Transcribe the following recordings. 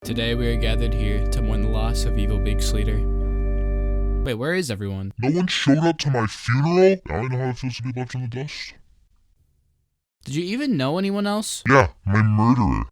Today we are gathered here to mourn the loss of evil bigsleeter. Wait, where is everyone? No one showed up to my funeral? Now I know how it feels to be left in the dust. Did you even know anyone else? Yeah, my murderer.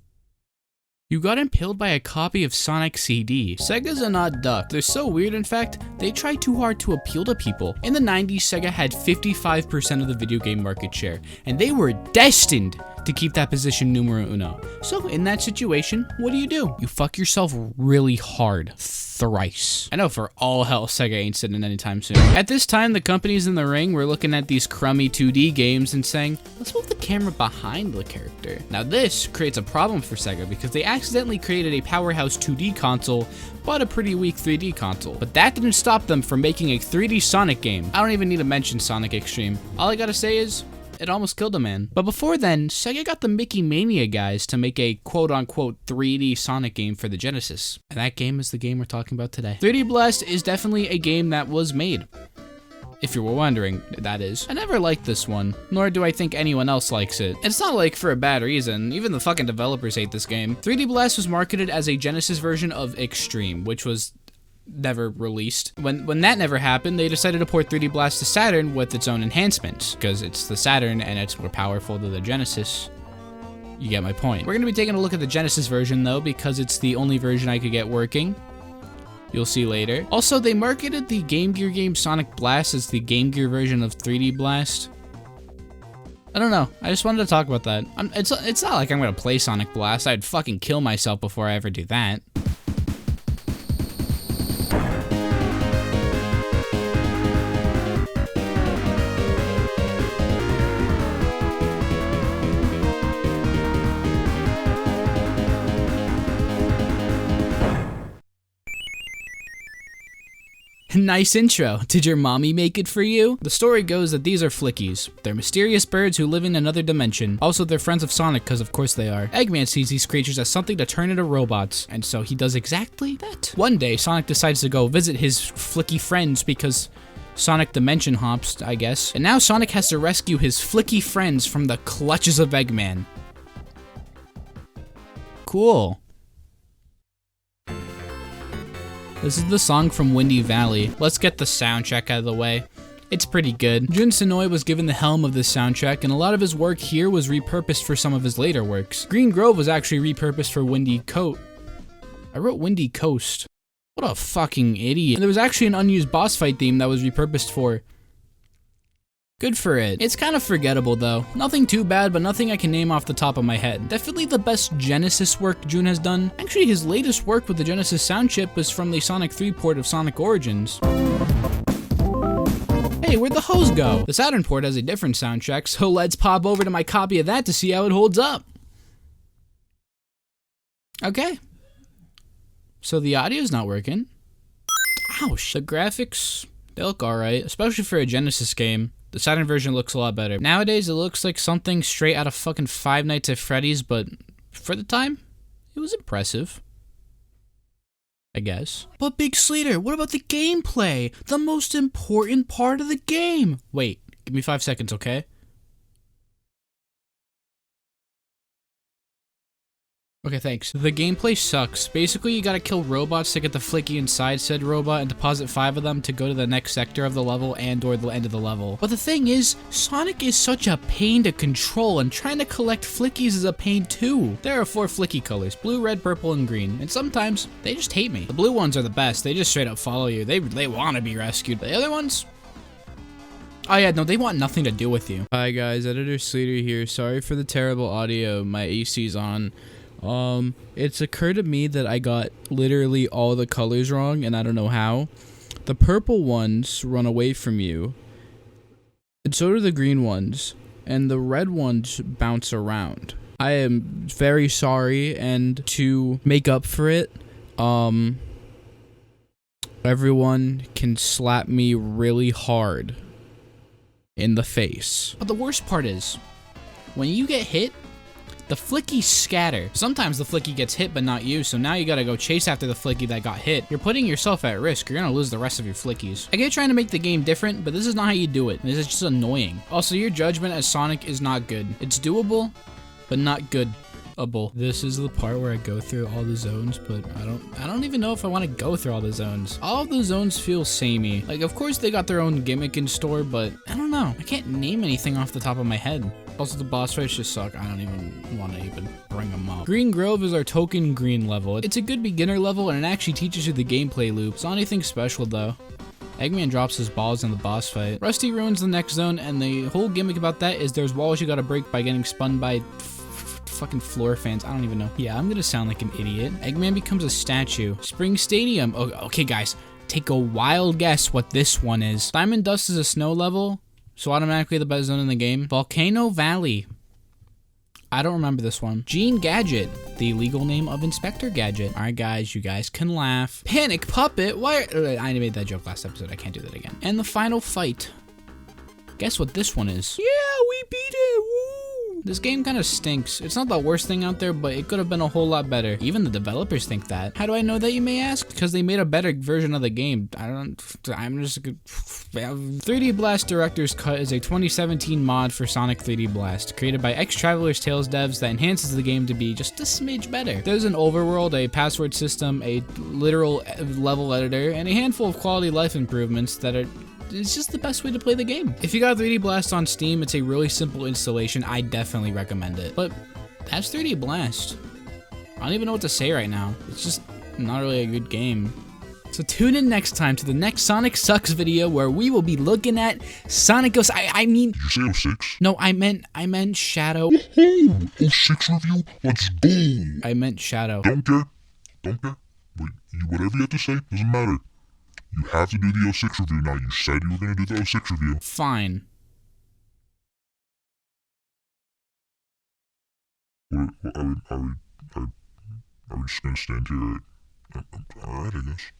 You got impaled by a copy of Sonic CD. Sega's an odd duck. They're so weird, in fact, they try too hard to appeal to people. In the 90s, Sega had 55% of the video game market share, and they were destined to keep that position numero uno. So in that situation, what do? You fuck yourself really hard. Thrice. I know for all hell Sega ain't sitting anytime soon. At this time, the companies in the ring were looking at these crummy 2D games and saying, let's move the camera behind the character. Now this creates a problem for Sega because they accidentally created a powerhouse 2D console, but a pretty weak 3D console. But that didn't stop them from making a 3D Sonic game. I don't even need to mention Sonic Extreme. All I gotta say is, it almost killed a man. But before then, Sega got the Mickey Mania guys to make a quote-unquote 3D Sonic game for the Genesis. And that game is the game we're talking about today. 3D Blast is definitely a game that was made. If you were wondering, that is. I never liked this one, nor do I think anyone else likes it. It's not like for a bad reason, even the fucking developers hate this game. 3D Blast was marketed as a Genesis version of Extreme, which was never released. When that never happened, they decided to port 3D Blast to Saturn with its own enhancements, because it's the Saturn and it's more powerful than the Genesis. You get my point. We're going to be taking a look at the Genesis version though, because it's the only version I could get working. You'll see later. Also, they marketed the Game Gear game Sonic Blast as the Game Gear version of 3D Blast. I don't know. I just wanted to talk about that. It's not like I'm going to play Sonic Blast. I'd fucking kill myself before I ever do that. Nice intro. Did your mommy make it for you? The story goes that these are flickies. They're mysterious birds who live in another dimension. Also, they're friends of Sonic, because of course they are. Eggman sees these creatures as something to turn into robots, and so he does exactly that. One day, Sonic decides to go visit his flicky friends because Sonic dimension hops, I guess. And now Sonic has to rescue his flicky friends from the clutches of Eggman. Cool. This is the song from Windy Valley. Let's get the soundtrack out of the way. It's pretty good. Jun Senoi was given the helm of this soundtrack, and a lot of his work here was repurposed for some of his later works. Green Grove was actually repurposed for Windy Coast. I wrote Windy Coast. What a fucking idiot. And there was actually an unused boss fight theme that was repurposed for. Good for it. It's kind of forgettable though. Nothing too bad, but nothing I can name off the top of my head. Definitely the best Genesis work Jun has done. Actually, his latest work with the Genesis sound chip was from the Sonic 3 port of Sonic Origins. Hey, where'd the hose go? The Saturn port has a different soundtrack, so let's pop over to my copy of that to see how it holds up. Okay. So the audio's not working. Ouch. The graphics, they look alright, especially for a Genesis game. The Saturn version looks a lot better. Nowadays, it looks like something straight out of fucking Five Nights at Freddy's, but for the time, it was impressive. I guess. But bigsleeter, what about the gameplay? The most important part of the game! Wait, give me 5 seconds, okay? Okay, thanks. The gameplay sucks. Basically, you gotta kill robots to get the flicky inside said robot and deposit 5 of them to go to the next sector of the level and or the end of the level. But the thing is, Sonic is such a pain to control, and trying to collect flickies is a pain too. There are 4 flicky colors: blue, red, purple, and green, and sometimes they just hate me. The blue ones are the best. They just straight up follow you. They want to be rescued. But the other ones, oh yeah, no, they want nothing to do with you. Hi guys, Editor Sleater here. Sorry for the terrible audio. My AC's on. It's occurred to me that I got literally all the colors wrong, and I don't know how. The purple ones run away from you, and so do the green ones, and the red ones bounce around. I am very sorry, and to make up for it, everyone can slap me really hard in the face. But the worst part is, when you get hit, the flickies scatter. Sometimes the flicky gets hit but not you, so now you gotta go chase after the flicky that got hit. You're putting yourself at risk. You're gonna lose the rest of your flickies. I get trying to make the game different, but this is not how you do it. This is just annoying. Also, your judgment as Sonic is not good. It's doable, but not good. able. This is the part where I go through all the zones, but I don't even know if I want to go through all the zones. All of the zones feel samey. Like, of course they got their own gimmick in store, but I don't know. I can't name anything off the top of my head. Also, the boss fights just suck. I don't even want to even bring them up. Green Grove is our token green level. It's a good beginner level, and it actually teaches you the gameplay loop. It's not anything special, though. Eggman drops his balls in the boss fight. Rusty ruins the next zone, and the whole gimmick about that is there's walls you gotta break by getting spun by fucking floor fans. I don't even know. Yeah, I'm gonna sound like an idiot. Eggman becomes a statue. Spring Stadium. Oh, okay, guys. Take a wild guess what this one is. Diamond Dust is a snow level, so automatically the best zone in the game. Volcano Valley. I don't remember this one. Gene Gadget, the legal name of Inspector Gadget. All right, guys, you guys can laugh. Panic Puppet. Why? I made that joke last episode. I can't do that again. And the final fight. Guess what this one is? Yeah, we beat it. Woo! This game kind of stinks. It's not the worst thing out there, but it could have been a whole lot better. Even the developers think that. How do I know that, you may ask? Because they made a better version of the game. I'm just... 3D Blast Director's Cut is a 2017 mod for Sonic 3D Blast, created by ex-Traveler's Tales devs that enhances the game to be just a smidge better. There's an overworld, a password system, a literal level editor, and a handful of quality life improvements that are... It's just the best way to play the game. If you got 3D Blast on Steam, it's a really simple installation. I definitely recommend it. But that's 3D Blast. I don't even know what to say right now. It's just not really a good game. So tune in next time to the next Sonic Sucks video where we will be looking at Sonic Ghost. I mean... Did you say 06? No, I meant Shadow. Woohoo! 06 review? Let's go! I meant Shadow. Don't care. Don't care. Whatever you have to say, doesn't matter. You have to do the 06 review now. You said you were going to do the 06 review. Fine. Are we just going to stand here? Alright, I guess.